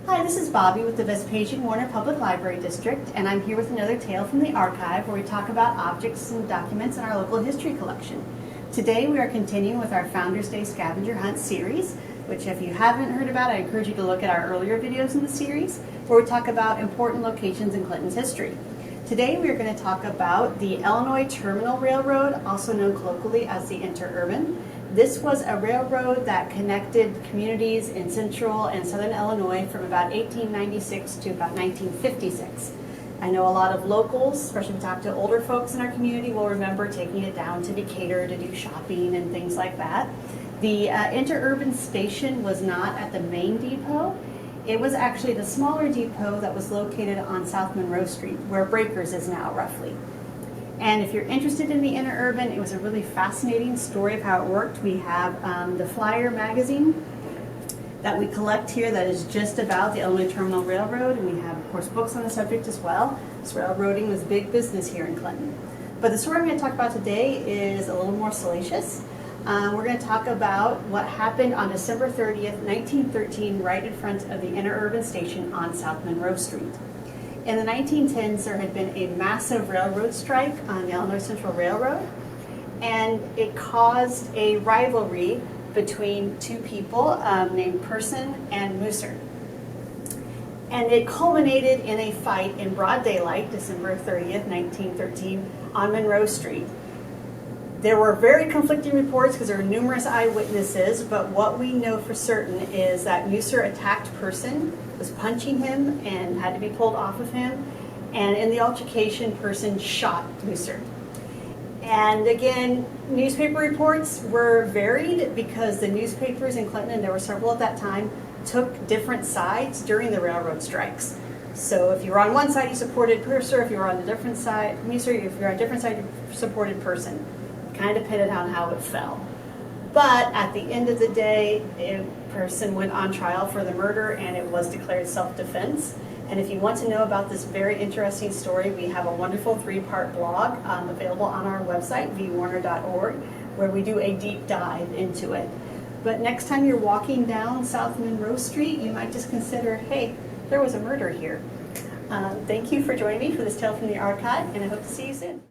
Hi, this is Bobbi with the Vespasian Warner Public Library District, and I'm here with another tale from the archive where we talk about objects and documents in our local history collection. Today we are continuing with our Founders Day Scavenger Hunt series, which if you haven't heard about, I encourage you to look at our earlier videos in the series, where we talk about important locations in Clinton's history. Today we are going to talk about the Illinois Terminal Railroad, also known colloquially as the Interurban. This was a railroad that connected communities in central and southern Illinois from about 1896 to about 1956. I know a lot of locals, especially if we talk to older folks in our community, will remember taking it down to Decatur to do shopping and things like that. The Interurban station was not at the main depot. It was actually the smaller depot that was located on South Monroe Street, where Breakers is now roughly. And if you're interested in the Interurban, it was a really fascinating story of how it worked. We have the Flyer magazine that we collect here that is just about the Illinois Terminal Railroad, and we have, of course, books on the subject as well. This railroading was big business here in Clinton. But the story I'm going to talk about today is a little more salacious. We're going to talk about what happened on December 30th, 1913, right in front of the Interurban station on South Monroe Street. In the 1910s, there had been a massive railroad strike on the Illinois Central Railroad, and it caused a rivalry between two people named Person and Musser. And it culminated in a fight in broad daylight, December 30th, 1913, on Monroe Street. There were very conflicting reports because there were numerous eyewitnesses, but what we know for certain is that Musser attacked Person, was punching him and had to be pulled off of him, and in the altercation, Person shot Musser. And again, newspaper reports were varied because the newspapers in Clinton, and there were several at that time, took different sides during the railroad strikes. So if you were on one side, you supported Musser. If you were on a different side, Musser. If you were on a different side, you supported Person. Kind of depended on how it fell. But at the end of the day, a Person went on trial for the murder, and it was declared self-defense. And if you want to know about this very interesting story, we have a wonderful 3-part blog available on our website, vwarner.org, where we do a deep dive into it. But next time you're walking down South Monroe Street, you might just consider, hey, there was a murder here. Thank you for joining me for this tale from the archive, and I hope to see you soon.